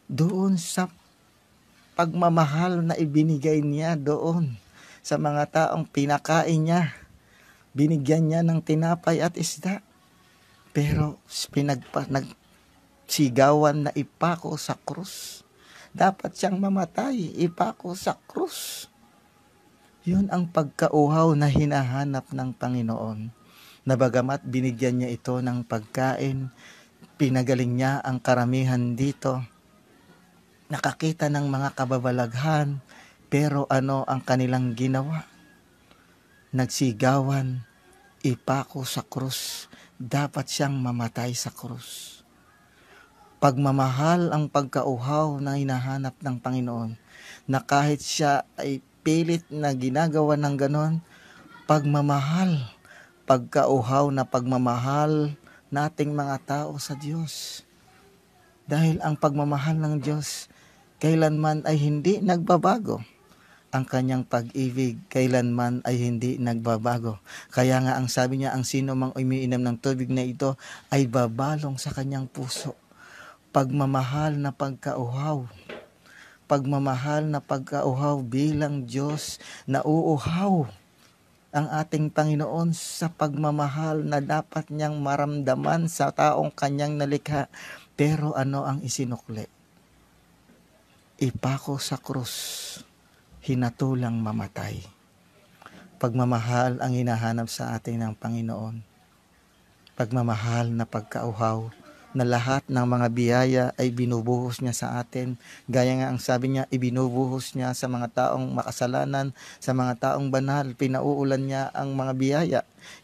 doon sa pagmamahal na ibinigay niya doon sa mga taong pinakain niya. Binigyan niya ng tinapay at isda. Pero nagsigawan na ipako sa krus. Dapat siyang mamatay, ipako sa krus. Yun ang pagkauhaw na hinahanap ng Panginoon. Na bagamat binigyan niya ito ng pagkain, pinagaling niya ang karamihan dito. Nakakita ng mga kababalaghan, pero ano ang kanilang ginawa? Nagsigawan, ipako sa krus. Dapat siyang mamatay sa krus. Pagmamahal ang pagkauhaw na hinahanap ng Panginoon, na kahit siya ay pilit na ginagawa ng ganon, pagmamahal, pagkauhaw na pagmamahal nating mga tao sa Diyos. Dahil ang pagmamahal ng Diyos kailanman ay hindi nagbabago. Ang kanyang pag-ibig kailanman ay hindi nagbabago. Kaya nga ang sabi niya, ang sino mang umiinom ng tubig na ito ay babalong sa kanyang puso. Pagmamahal na pagkauhaw. Pagmamahal na pagkauhaw bilang Diyos na uuhaw ang ating Panginoon sa pagmamahal na dapat niyang maramdaman sa taong kanyang nalikha. Pero ano ang isinukli? Ipako sa krus, hinatulang mamatay. Pagmamahal ang hinahanap sa atin ng Panginoon. Pagmamahal na pagkauhaw, na lahat ng mga biyaya ay binubuhos niya sa atin. Gaya nga ang sabi niya, ibinubuhos niya sa mga taong makasalanan, sa mga taong banal. Pinauulan niya ang mga biyaya.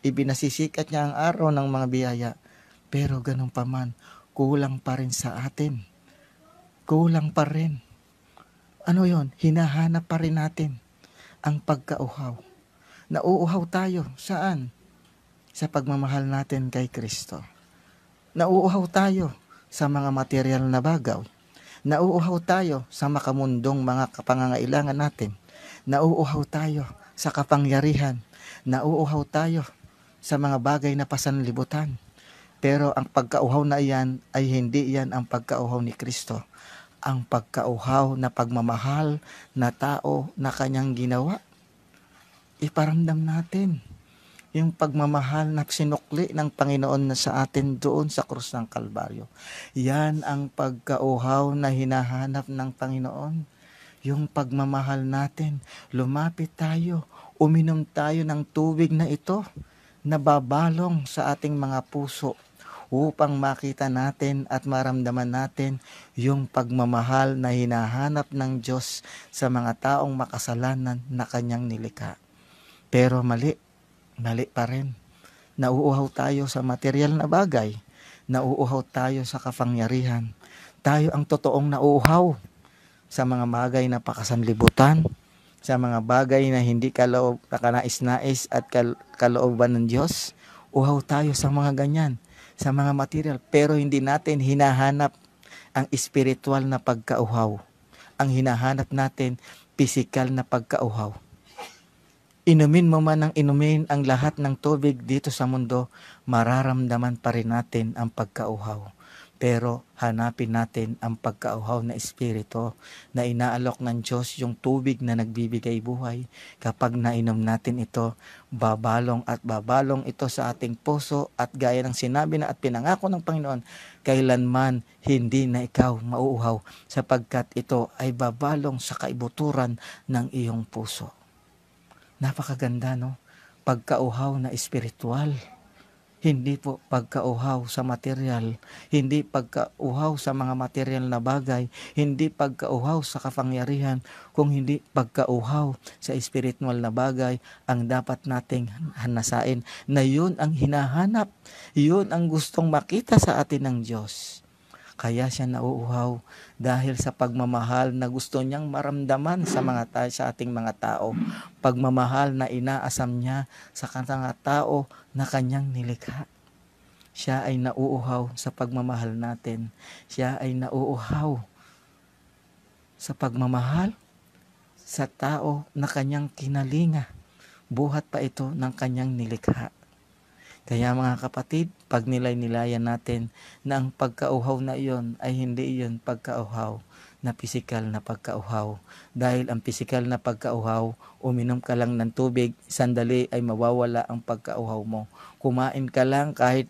Ibinasisikat niya ang araw ng mga biyaya. Pero ganun pa man, kulang pa rin sa atin. Kulang pa rin. Ano yon? Hinahanap pa rin natin ang pagkauhaw. Nauuhaw tayo. Saan? Sa pagmamahal natin kay Kristo. Nauuhaw tayo sa mga material na bagay. Nauuhaw tayo sa makamundong mga kapangangailangan natin. Nauuhaw tayo sa kapangyarihan. Nauuhaw tayo sa mga bagay na pasanlibutan. Pero ang pagkauhaw na iyan ay hindi yan ang pagkauhaw ni Kristo. Ang pagkauhaw na pagmamahal na tao na kanyang ginawa. Iparamdam natin yung pagmamahal na sinukli ng Panginoon na sa atin doon sa krus ng Kalbaryo. Yan ang pagkauhaw na hinahanap ng Panginoon. Yung pagmamahal natin. Lumapit tayo, uminom tayo ng tubig na ito na babalong sa ating mga puso, upang makita natin at maramdaman natin yung pagmamahal na hinahanap ng Diyos sa mga taong makasalanan na kanyang nilikha. Pero mali pa rin. Nauuhaw tayo sa material na bagay. Nauuhaw tayo sa kapangyarihan. Tayo ang totoong nauuhaw sa mga bagay na pakasanlibutan, sa mga bagay na hindi kanais-nais at kalooban ng Diyos. Uhaw tayo sa mga ganyan, sa mga material, pero hindi natin hinahanap ang espiritual na pagkauhaw. Ang hinahanap natin, pisikal na pagkauhaw. Inumin mo man ng inumin ang lahat ng tubig dito sa mundo, mararamdaman pa rin natin ang pagkauhaw. Pero hanapin natin ang pagkauhaw na espiritu na inaalok ng Diyos, yung tubig na nagbibigay buhay. Kapag nainom natin ito, babalong at babalong ito sa ating puso, at gaya ng sinabi na at pinangako ng Panginoon, kailanman hindi na ikaw mauuhaw, sapagkat ito ay babalong sa kaibuturan ng iyong puso. Napakaganda, no? pagkauhaw na espiritual. Hindi po pagkauhaw sa material, hindi pagkauhaw sa mga material na bagay, hindi pagkauhaw sa kapangyarihan, kung hindi pagkauhaw sa espiritual na bagay ang dapat nating hanasain, na yun ang hinahanap, yun ang gustong makita sa atin ng Diyos. Kaya siya nauuhaw dahil sa pagmamahal na gusto niyang maramdaman sa ating mga tao. Pagmamahal na inaasam niya sa mga tao na kanyang nilikha. Siya ay nauuhaw sa pagmamahal natin. Siya ay nauuhaw sa pagmamahal sa tao na kanyang kinalinga. Buhat pa ito ng kanyang nilikha. Kaya mga kapatid, pag nilay-nilayan natin na ang pagkauhaw na iyon ay hindi iyon pagkauhaw na pisikal na pagkauhaw. Dahil ang pisikal na pagkauhaw, uminom ka lang ng tubig, sandali ay mawawala ang pagkauhaw mo. Kumain ka lang kahit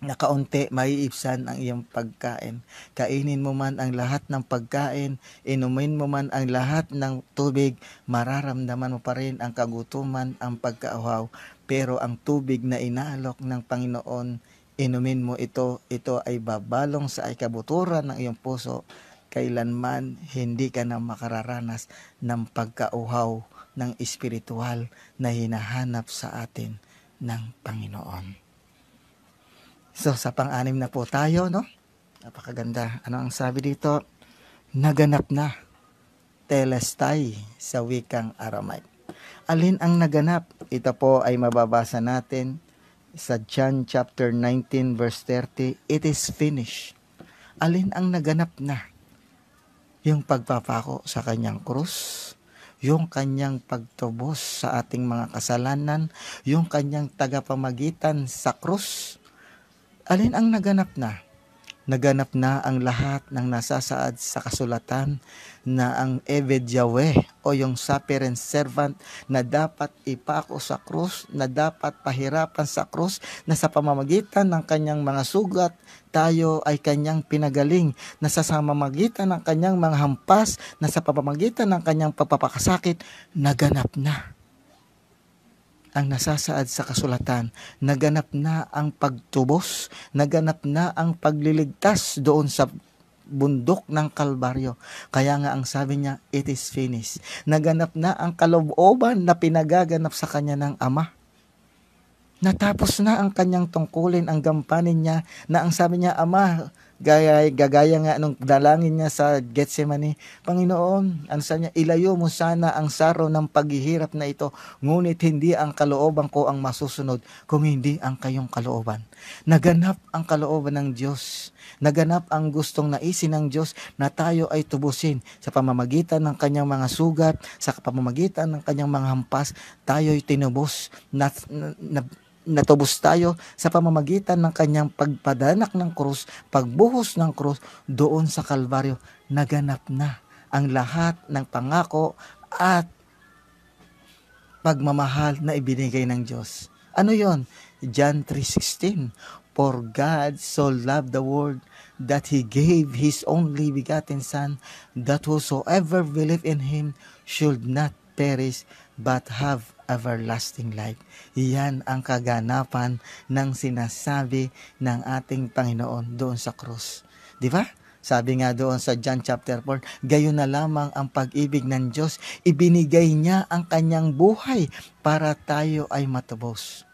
nakaunti, maiibsan ang iyong pagkain. Kainin mo man ang lahat ng pagkain, inumin mo man ang lahat ng tubig, mararamdaman mo pa rin ang kagutuman, ang pagkauhaw. Pero ang tubig na inaalok ng Panginoon, inumin mo ito ay babalong sa ikabuturan ng iyong puso. Kailanman hindi ka na makararanas ng pagkauhaw ng espiritual na hinahanap sa atin ng Panginoon. So sa pang-anim na po tayo, no? Napakaganda. Ano ang sabi dito? Naganap na. Telestai sa wikang Aramaic. Alin ang naganap? Ito po ay mababasa natin sa John chapter 19 verse 30. It is finished. Alin ang naganap na? Yung pagpapako sa kanyang krus, yung kanyang pagtubos sa ating mga kasalanan, yung kanyang tagapamagitan sa krus. Alin ang naganap na? Naganap na ang lahat ng nasasaad sa kasulatan na ang Eved Yahweh o yung suffering servant na dapat ipako sa krus, na dapat pahirapan sa krus, na sa pamamagitan ng kanyang mga sugat, tayo ay kanyang pinagaling, na sa pamamagitan ng kanyang mga hampas, na sa pamamagitan ng kanyang pagpapakasakit, naganap na ang nasasaad sa kasulatan, naganap na ang pagtubos, naganap na ang pagliligtas doon sa bundok ng Kalbaryo. Kaya nga ang sabi niya, it is finished. Naganap na ang kalooban na pinagaganap sa kanya ng Ama. Natapos na ang kanyang tungkulin, ang gampanin niya, na ang sabi niya, Ama, gagaya nga nung dalangin niya sa Getsemani, Panginoon, ano sabi niya, ilayo mo sana ang saro ng paghihirap na ito, ngunit hindi ang kalooban ko ang masusunod, kung hindi ang kayong kalooban. Naganap ang kalooban ng Diyos. Naganap ang gustong naisin ng Diyos na tayo ay tubusin sa pamamagitan ng kanyang mga sugat, sa pamamagitan ng kanyang mga hampas, tayo ay tinubos, natubos tayo sa pamamagitan ng kanyang pagpadanak ng krus, pagbuhos ng krus doon sa Kalbaryo. Naganap na ang lahat ng pangako at pagmamahal na ibinigay ng Diyos. Ano yon? John 3:16. For God so loved the world that He gave His only begotten Son, that whosoever believe in Him should not perish but have everlasting life. Iyan ang kaganapan ng sinasabi ng ating Panginoon doon sa krus. Di ba? Sabi nga doon sa John chapter 4, gayon na lamang ang pag-ibig ng Diyos, ibinigay niya ang kanyang buhay para tayo ay matubos.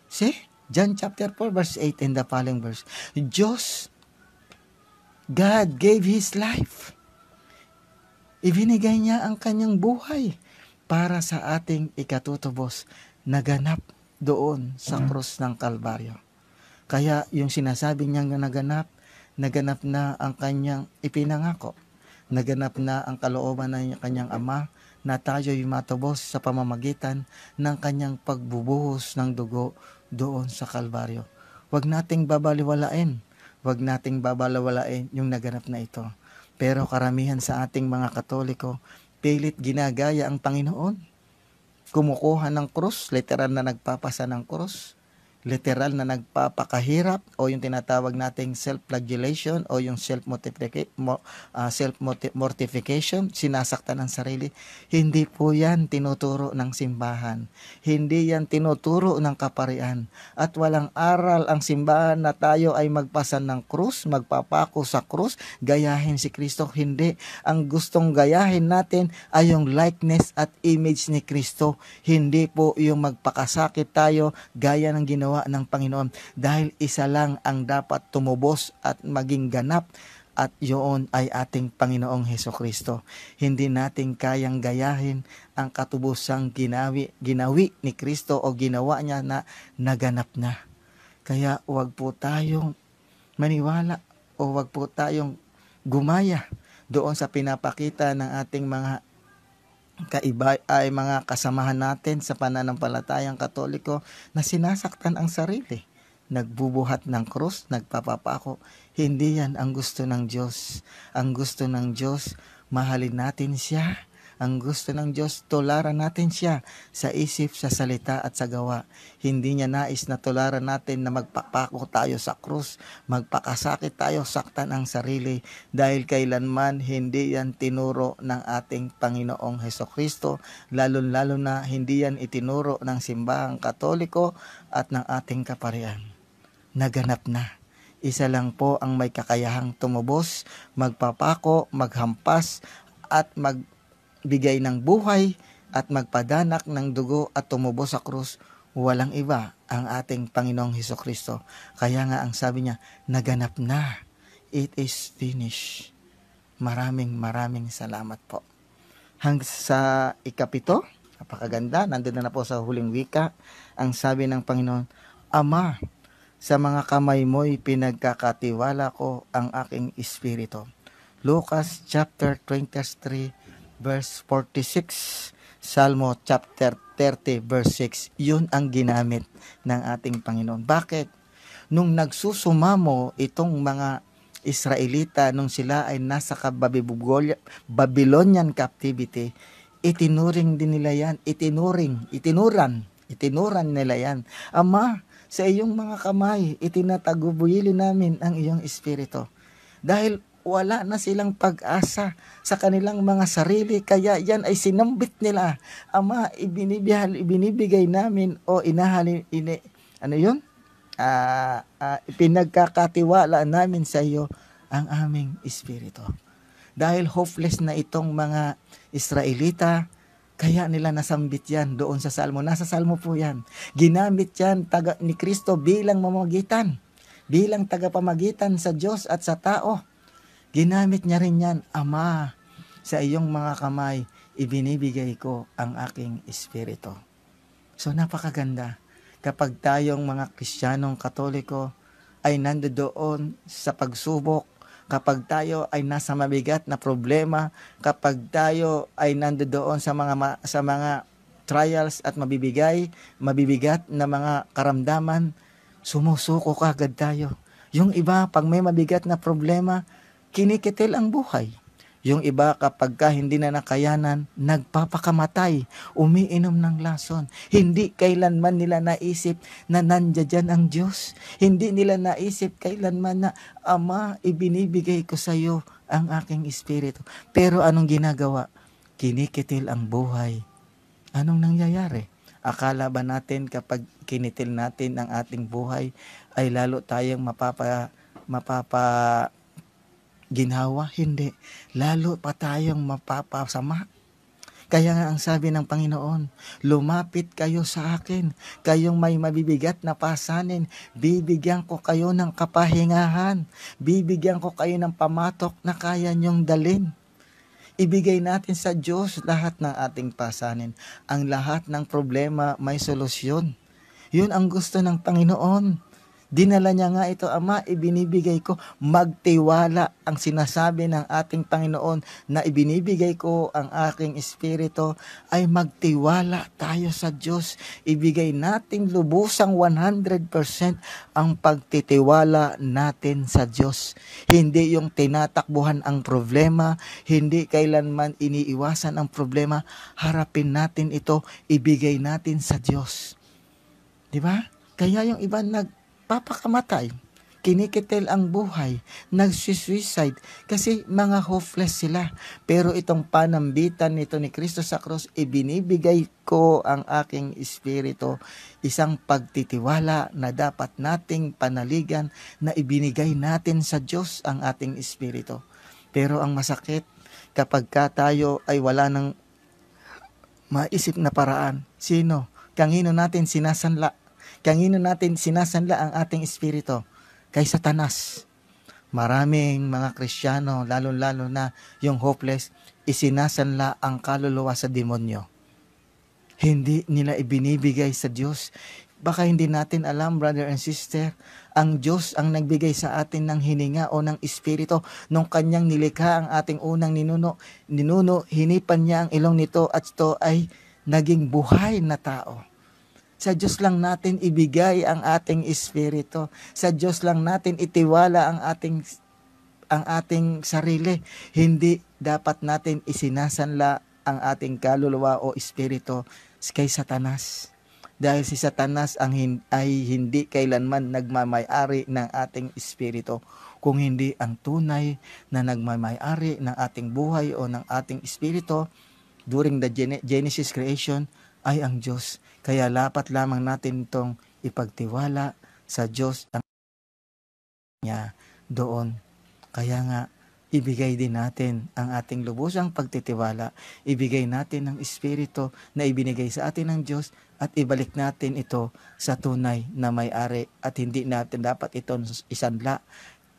See? John chapter 4 verse 8 in the following verse. God gave His life. Ibinigay niya ang kanyang buhay para sa ating ikatutubos, naganap doon sa krus ng Kalbaryo. Kaya yung sinasabi niyang naganap na ang kanyang ipinangako. Naganap na ang kalooban ng kanyang Ama na tayo'y matubos sa pamamagitan ng kanyang pagbubuhos ng dugo doon sa Kalbaryo. Huwag nating babaliwalain. Huwag nating babaliwalain yung naganap na ito. Pero karamihan sa ating mga Katoliko, pilit ginagaya ang Panginoon. Kumukuha ng krus, literal na nagpapasa ng krus. literal na nagpapakahirap o yung tinatawag nating self-flagellation o yung self-mortification, sinasaktan ng sarili. Hindi po yan tinuturo ng simbahan. Hindi yan tinuturo ng kaparian. At walang aral ang simbahan na tayo ay magpasan ng krus, magpapako sa krus, gayahin si Kristo. Hindi. Ang gustong gayahin natin ay yung likeness at image ni Kristo. Hindi po yung magpakasakit tayo gaya ng ginawa ng Panginoon, dahil isa lang ang dapat tumubos at maging ganap, at yun ay ating Panginoong Hesukristo. Hindi natin kayang gayahin ang katubusang ginawi ni Kristo o ginawa niya na naganap na. Kaya wag po tayong maniwala o wag po tayong gumaya doon sa pinapakita ng ating mga mga kasamahan natin sa pananampalatayang Katoliko na sinasaktan ang sarili, nagbubuhat ng krus, nagpapapako. Hindi yan ang gusto ng Diyos. Ang gusto ng Diyos, mahalin natin siya. Ang gusto ng Diyos, tularan natin siya sa isip, sa salita at sa gawa. Hindi niya nais na tularan natin na magpapako tayo sa krus, magpakasakit tayo, saktan ang sarili, dahil kailanman hindi yan tinuro ng ating Panginoong Hesukristo, lalo-lalo na hindi yan itinuro ng simbahang Katoliko at ng ating kaparian. Naganap na. Isa lang po ang may kakayahang tumubos, magpapako, maghampas, at magbigay ng buhay at magpadanak ng dugo at tumubos sa krus. Walang iba ang ating Panginoong Hesukristo. Kaya nga ang sabi niya, naganap na. It is finished. Maraming salamat po. Hanggang sa ikapito, napakaganda, nandun na po sa huling wika. Ang sabi ng Panginoon, Ama, sa mga kamay mo'y pinagkakatiwala ko ang aking espiritu. Lucas chapter 23 verse 46, Salmo chapter 30 verse 6. Yun ang ginamit ng ating Panginoon. Bakit? Nung nagsusumamo itong mga Israelita, nung sila ay nasa Babylonian captivity, itinuring din nila yan, itinuran nila yan. Ama, sa iyong mga kamay, itinatagubuyili namin ang iyong espiritu. Dahil wala na silang pag-asa sa kanilang mga sarili, kaya yan ay sinambit nila. Ama, ibinibigay namin o pinagkakatiwala namin sa iyo ang aming espiritu. Dahil hopeless na itong mga Israelita, kaya nila nasambit yan doon sa Salmo. Nasa Salmo po yan. Ginamit yan ni Kristo bilang mamagitan, bilang tagapamagitan sa Diyos at sa tao. Ginamit niya rin yan, Ama, sa iyong mga kamay, ibinibigay ko ang aking espiritu. So napakaganda kapag tayong mga Kristiyanong Katoliko ay nandoon sa pagsubok, kapag tayo ay nasa mabigat na problema, kapag tayo ay nandoon sa mga trials at mabibigat na mga karamdaman, sumusuko kagad tayo. Yung iba, pag may mabigat na problema, kinikitil ang buhay. Yung iba, kapag hindi na nakayanan, nagpapakamatay, umiinom ng lason. Hindi kailanman nila naisip na nandiyan ang Diyos. Hindi nila naisip kailanman na, Ama, ibinibigay ko sa iyo ang aking espiritu. Pero anong ginagawa? Kinikitil ang buhay. Anong nangyayari? Akala ba natin kapag kinitil natin ang ating buhay, ay lalo tayong ginhawa? Hindi. Lalo pa tayong mapapasama. Kaya nga ang sabi ng Panginoon, lumapit kayo sa akin, kayong may mabibigat na pasanin, bibigyan ko kayo ng kapahingahan, bibigyan ko kayo ng pamatok na kaya nyong dalin. Ibigay natin sa Diyos lahat ng ating pasanin. Ang lahat ng problema may solusyon. Yun ang gusto ng Panginoon. Dinala niya nga ito, Ama, ibinibigay ko. Magtiwala ang sinasabi ng ating Panginoon na ibinibigay ko ang aking espiritu, ay magtiwala tayo sa Diyos. Ibigay nating lubusang 100% ang pagtitiwala natin sa Diyos. Hindi yung tinatakbuhan ang problema, hindi kailanman iniiwasan ang problema. Harapin natin ito, ibigay natin sa Diyos. Di ba? Kaya yung iba nagpapakamatay, kinikitil ang buhay, nagsuicide kasi mga hopeless sila. Pero itong panambitan nito ni Kristo sa krus, ibinibigay ko ang aking espiritu, isang pagtitiwala na dapat nating panaligan, na ibinigay natin sa Diyos ang ating espiritu. Pero ang masakit, kapag tayo ay wala ng maisip na paraan, sino? Kanino natin sinasanla? Kanino natin sinasanla ang ating espiritu? Kay Satanas. Maraming mga Kristiyano, lalo-lalo na yung hopeless, isinasanla ang kaluluwa sa demonyo. Hindi nila ibinibigay sa Diyos. Baka hindi natin alam, brother and sister, ang Diyos ang nagbigay sa atin ng hininga o ng espiritu nung kanyang nilikha ang ating unang ninuno. Hinipan niya ang ilong nito at ito ay naging buhay na tao. Sa Diyos lang natin ibigay ang ating espiritu. Sa Diyos lang natin itiwala ang ating sarili. Hindi dapat natin isinasanla ang ating kaluluwa o espiritu kay Satanas. Dahil si Satanas ay hindi kailanman nagmamay-ari ng ating espiritu, kung hindi ang tunay na nagmamay-ari ng ating buhay o ng ating espiritu during the Genesis creation ay ang Diyos. Kaya dapat lamang natin itong ipagtiwala sa Diyos ang niya doon. Kaya nga, ibigay din natin ang ating lubusang pagtitiwala. Ibigay natin ang espiritu na ibinigay sa atin ng Diyos at ibalik natin ito sa tunay na may-ari at hindi natin dapat ito isanla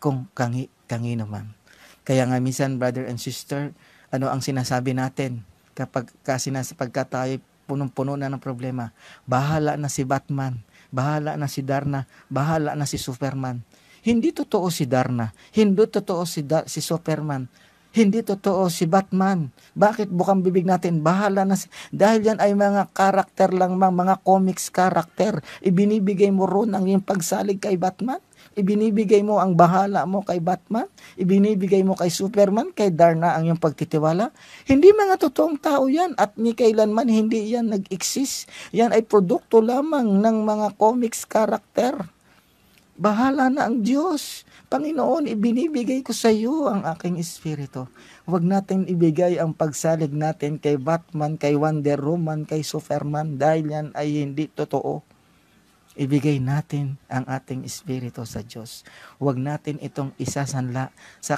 kung kanino man. Kaya nga minsan, brother and sister, ano ang sinasabi natin pagka tayo punong-puno na ng problema? Bahala na si Batman, bahala na si Darna, bahala na si Superman. Hindi totoo si Darna, hindi totoo si Superman, hindi totoo si Batman. Bakit bukang bibig natin? Bahala na dahil yan ay mga karakter lang, mga comics karakter. Ibinibigay mo ron ang iyong pagsalig kay Batman. Ibinibigay mo ang bahala mo kay Batman. Ibinibigay mo kay Superman, kay Darna ang iyong pagtitiwala. Hindi mga totoong tao yan at ni kailanman hindi yan nag-exist. Yan ay produkto lamang ng mga comics karakter. Bahala na ang Diyos. Panginoon, ibinibigay ko sa iyo ang aking espiritu. Huwag natin ibigay ang pagsalig natin kay Batman, kay Wonder Woman, kay Superman dahil yan ay hindi totoo. Ibigay natin ang ating espiritu sa Diyos. Huwag natin itong isasanla sa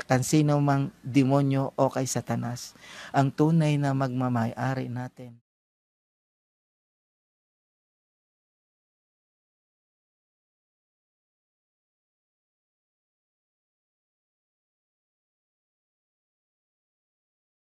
kansino mang demonyo o kay Satanas. Ang tunay na magmamay-ari natin